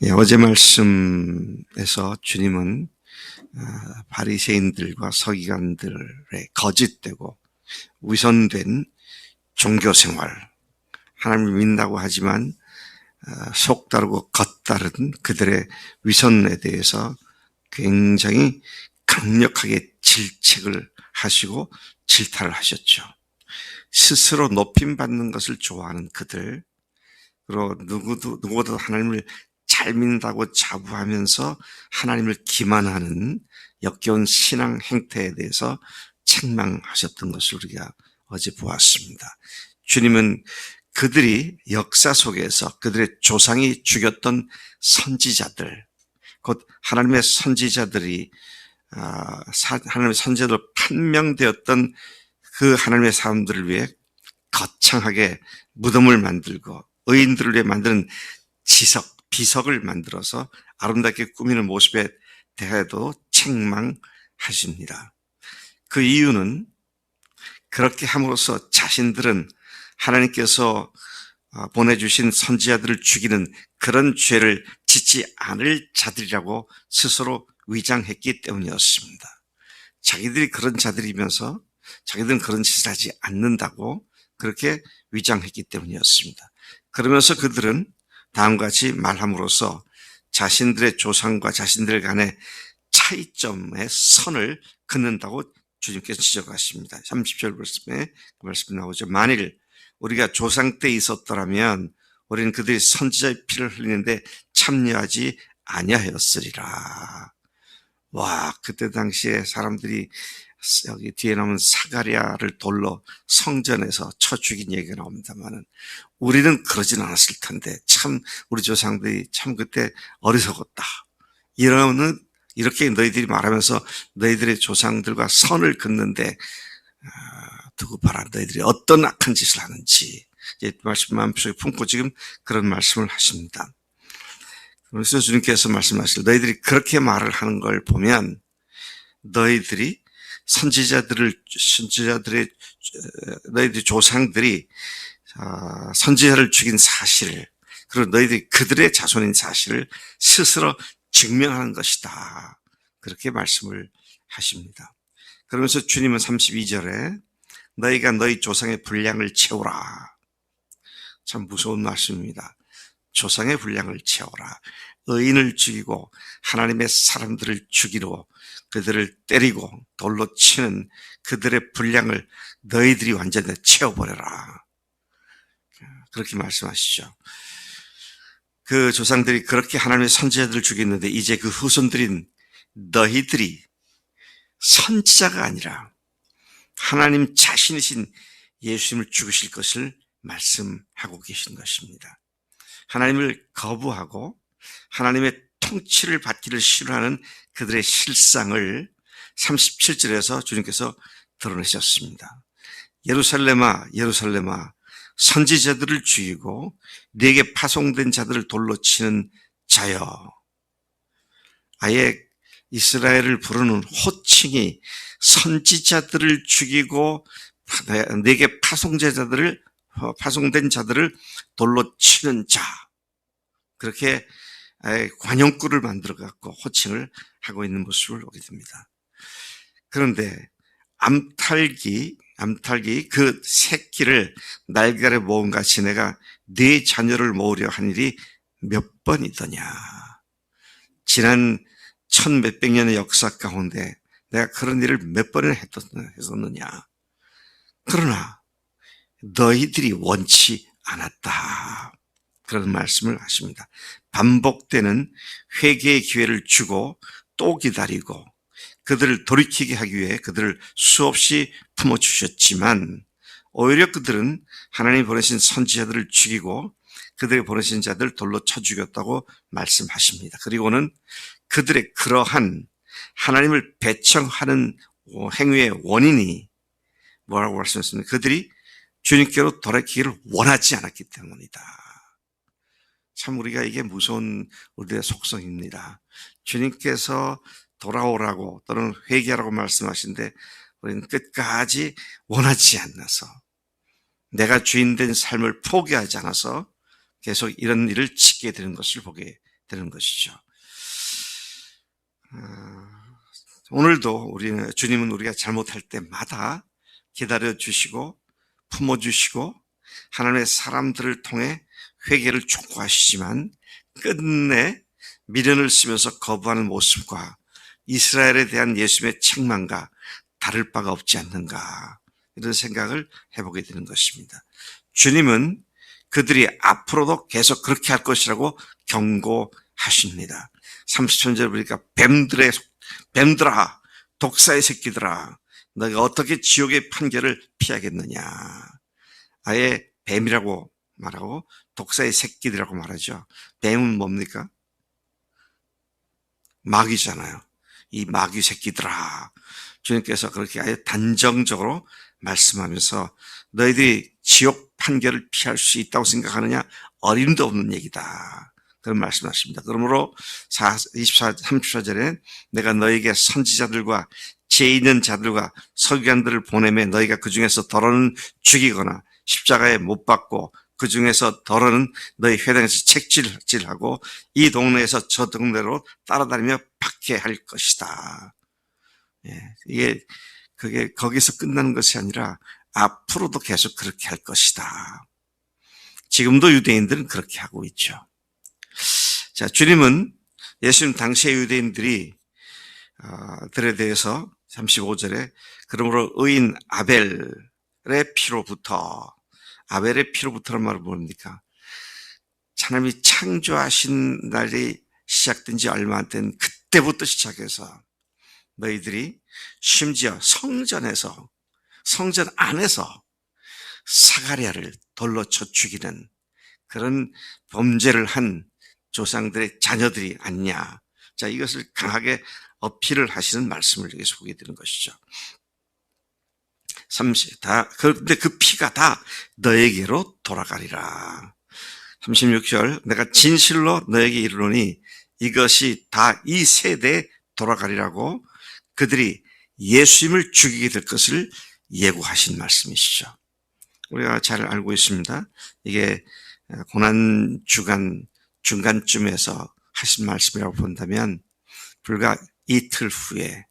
어제 말씀에서 주님은 바리새인들과 서기관들의 거짓되고 위선된 종교생활, 하나님을 믿는다고 하지만 속 다르고 겉 다른 그들의 위선에 대해서 굉장히 강력하게 질책을 하시고 질타를 하셨죠. 스스로 높임받는 것을 좋아하는 그들, 그리고 누구보다 하나님을 잘 믿는다고 자부하면서 하나님을 기만하는 역겨운 신앙 행태에 대해서 책망하셨던 것을 우리가 어제 보았습니다. 주님은 그들이 역사 속에서 그들의 조상이 죽였던 선지자들, 곧 하나님의 선지자들이 하나님의 선지자로 판명되었던 그 하나님의 사람들을 위해 거창하게 무덤을 만들고 의인들을 위해 만드는 비석을 만들어서 아름답게 꾸미는 모습에 대해도 책망하십니다. 그 이유는 그렇게 함으로써 자신들은 하나님께서 보내주신 선지자들을 죽이는 그런 죄를 짓지 않을 자들이라고 스스로 위장했기 때문이었습니다. 자기들이 그런 자들이면서 자기들은 그런 짓을 하지 않는다고 그렇게 위장했기 때문이었습니다. 그러면서 그들은 다음과 같이 말함으로써 자신들의 조상과 자신들 간의 차이점의 선을 긋는다고 주님께서 지적하십니다. 30절 말씀에 그 말씀이 나오죠. 만일 우리가 조상 때 있었더라면 우리는 그들이 선지자의 피를 흘리는데 참여하지 아니하였으리라. 와, 그때 당시에 사람들이 여기 뒤에 나오는 사가랴를 돌로 성전에서 쳐 죽인 얘기가 나옵니다만은 우리는 그러진 않았을 텐데 참 우리 조상들이 참 그때 어리석었다. 이렇게 너희들이 말하면서 너희들의 조상들과 선을 긋는데 두고 봐라. 너희들이 어떤 악한 짓을 하는지 이제 말씀 마음속에 품고 지금 그런 말씀을 하십니다. 그래서 주님께서 말씀하실 너희들이 그렇게 말을 하는 걸 보면 너희들이 너희들 조상들이 선지자를 죽인 사실을, 그리고 너희들이 그들의 자손인 사실을 스스로 증명하는 것이다. 그렇게 말씀을 하십니다. 그러면서 주님은 32절에 너희가 너희 조상의 분량을 채우라. 참 무서운 말씀입니다. 조상의 분량을 채워라. 의인을 죽이고 하나님의 사람들을 죽이고 그들을 때리고 돌로 치는 그들의 분량을 너희들이 완전히 채워버려라. 그렇게 말씀하시죠. 그 조상들이 그렇게 하나님의 선지자들을 죽였는데 이제 그 후손들인 너희들이 선지자가 아니라 하나님 자신이신 예수님을 죽으실 것을 말씀하고 계신 것입니다. 하나님을 거부하고 하나님의 통치를 받기를 싫어하는 그들의 실상을 37절에서 주님께서 드러내셨습니다. 예루살렘아, 예루살렘아, 선지자들을 죽이고 네게 파송된 자들을 돌로 치는 자여. 아예 이스라엘을 부르는 호칭이 선지자들을 죽이고 네게 파송된 자들을 돌로 치는 자. 그렇게 관용구를 만들어 갖고 호칭을 하고 있는 모습을 보게 됩니다. 그런데 암탉이 그 새끼를 날개를 모은 같이 내가 네 자녀를 모으려 한 일이 몇 번이더냐. 지난 1000몇백 년의 역사 가운데 내가 그런 일을 몇 번을 했었느냐. 그러나 너희들이 원치 않았다. 그런 말씀을 하십니다. 반복되는 회개의 기회를 주고 또 기다리고 그들을 돌이키게 하기 위해 그들을 수없이 품어주셨지만 오히려 그들은 하나님이 보내신 선지자들을 죽이고 그들이 보내신 자들 돌로 쳐 죽였다고 말씀하십니다. 그리고는 그들의 그러한 하나님을 배척하는 행위의 원인이 뭐라고 말씀하셨습니까? 그들이 주님께로 돌아가기를 원하지 않았기 때문이다. 참 우리가 이게 무서운 우리의 속성입니다. 주님께서 돌아오라고 또는 회개하라고 말씀하시는데 우리는 끝까지 원하지 않아서 내가 주인된 삶을 포기하지 않아서 계속 이런 일을 짓게 되는 것을 보게 되는 것이죠. 오늘도 주님은 우리가 잘못할 때마다 기다려 주시고 품어 주시고 하나님의 사람들을 통해 회개를 촉구하시지만 끝내 미련을 쓰면서 거부하는 모습과 이스라엘에 대한 예수님의 책망과 다를 바가 없지 않는가, 이런 생각을 해보게 되는 것입니다. 주님은 그들이 앞으로도 계속 그렇게 할 것이라고 경고하십니다. 33절 보니까 뱀들아, 독사의 새끼들아, 너희가 어떻게 지옥의 판결을 피하겠느냐. 아예 뱀이라고 말하고 독사의 새끼들이라고 말하죠. 뱀은 뭡니까? 마귀잖아요. 이 마귀 새끼들아, 주님께서 그렇게 아예 단정적으로 말씀하면서 너희들이 지옥 판결을 피할 수 있다고 생각하느냐? 어림도 없는 얘기다, 그런 말씀하십니다. 그러므로 34절에 내가 너에게 선지자들과 죄 있는 자들과 서기관들을 보내매 너희가 그 중에서 더러는 죽이거나 십자가에 못 박고 그 중에서 더러는 너희 회당에서 책질하고 이 동네에서 저 동네로 따라다니며 박해할 것이다. 그게 거기서 끝나는 것이 아니라 앞으로도 계속 그렇게 할 것이다. 지금도 유대인들은 그렇게 하고 있죠. 자, 주님은 예수님 당시의 유대인들이 들에 대해서 35절에 그러므로 의인 아벨의 피로부터라는 말은 뭡니까? 하나님이 창조하신 날이 시작된 지 얼마 안 된 그때부터 시작해서 너희들이 심지어 성전 안에서 사가랴를 돌로 쳐 죽이는 그런 범죄를 한 조상들의 자녀들이 아니냐. 자, 이것을 강하게 어필을 하시는 말씀을 여기서 보게 되는 것이죠. 그런데 그 피가 다 너에게로 돌아가리라. 36절, 내가 진실로 너에게 이르노니 이것이 다 이 세대에 돌아가리라고 그들이 예수님을 죽이게 될 것을 예고하신 말씀이시죠. 우리가 잘 알고 있습니다. 이게 고난주간 중간쯤에서 하신 말씀이라고 본다면 불과 이틀 후에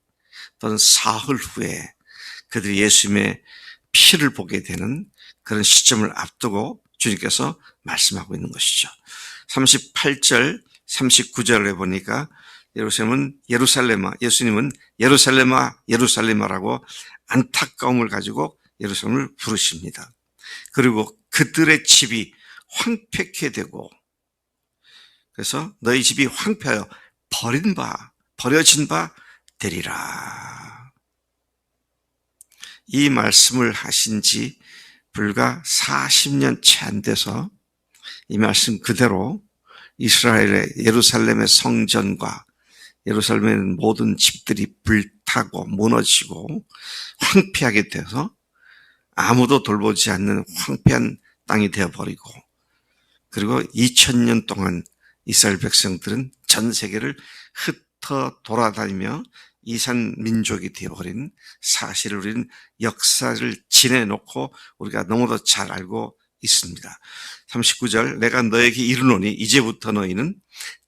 또는 사흘 후에 그들이 예수님의 피를 보게 되는 그런 시점을 앞두고 주님께서 말씀하고 있는 것이죠. 38절, 39절에 보니까 예수님은 예루살렘아라고 안타까움을 가지고 예루살렘을 부르십니다. 그리고 그들의 집이 황폐케 되고, 그래서 너희 집이 황폐하여 버려진 바 되리라. 이 말씀을 하신 지 불과 40년 채 안 돼서 이 말씀 그대로 이스라엘의 예루살렘의 성전과 예루살렘의 모든 집들이 불타고 무너지고 황폐하게 돼서 아무도 돌보지 않는 황폐한 땅이 되어버리고, 그리고 2000년 동안 이스라엘 백성들은 전 세계를 흩어 돌아다니며 이산 민족이 되어버린 사실을 우리는 역사를 지내놓고 우리가 너무도 잘 알고 있습니다. 39절, 내가 너에게 이르노니 이제부터 너희는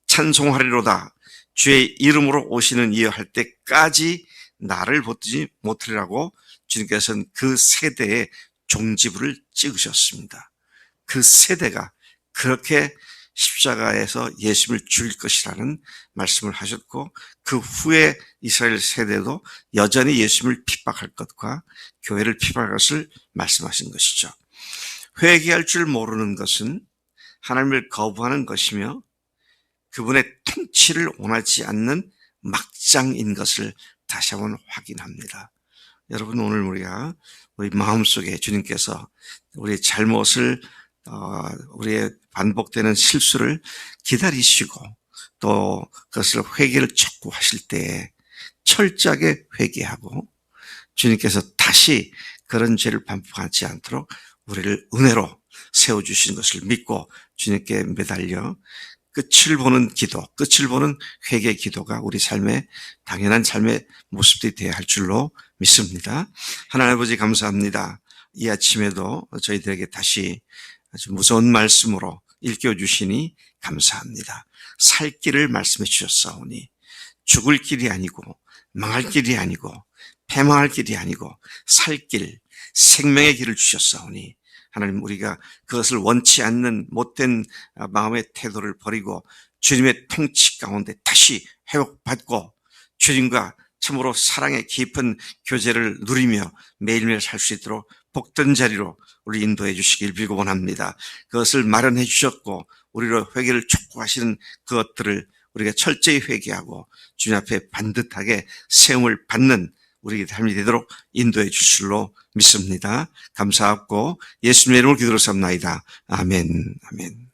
찬송하리로다. 주의 이름으로 오시는 이여 할 때까지 나를 보지 못하리라고 주님께서는 그 세대에 종지부를 찍으셨습니다. 그 세대가 그렇게 십자가에서 예수님을 죽일 것이라는 말씀을 하셨고, 그 후에 이스라엘 세대도 여전히 예수님을 핍박할 것과 교회를 핍박할 것을 말씀하신 것이죠. 회개할 줄 모르는 것은 하나님을 거부하는 것이며 그분의 통치를 원하지 않는 막장인 것을 다시 한번 확인합니다. 여러분, 오늘 우리 마음속에 주님께서 우리의 잘못을, 우리의 반복되는 실수를 기다리시고 또 그것을 회개를 촉구하실 때 철저하게 회개하고 주님께서 다시 그런 죄를 반복하지 않도록 우리를 은혜로 세워주신 것을 믿고 주님께 매달려 끝을 보는 기도, 끝을 보는 회개 기도가 우리 삶의 당연한 삶의 모습들이 되어야 할 줄로 믿습니다. 하나님 아버지, 감사합니다. 이 아침에도 저희들에게 다시 아주 무서운 말씀으로 일깨워주시니 감사합니다. 살 길을 말씀해 주셨사오니 죽을 길이 아니고 망할 길이 아니고 패망할 길이 아니고 살 길, 생명의 길을 주셨사오니 하나님, 우리가 그것을 원치 않는 못된 마음의 태도를 버리고 주님의 통치 가운데 다시 회복받고 주님과 참으로 사랑의 깊은 교제를 누리며 매일매일 살 수 있도록 복된 자리로 우리 인도해 주시길 빌고 원합니다. 그것을 마련해 주셨고 우리로 회개를 촉구하시는 그것들을 우리가 철저히 회개하고 주님 앞에 반듯하게 세움을 받는 우리 삶이 되도록 인도해 주실로 믿습니다. 감사하고 예수님의 이름으로 기도로 삼나이다. 아멘. 아멘.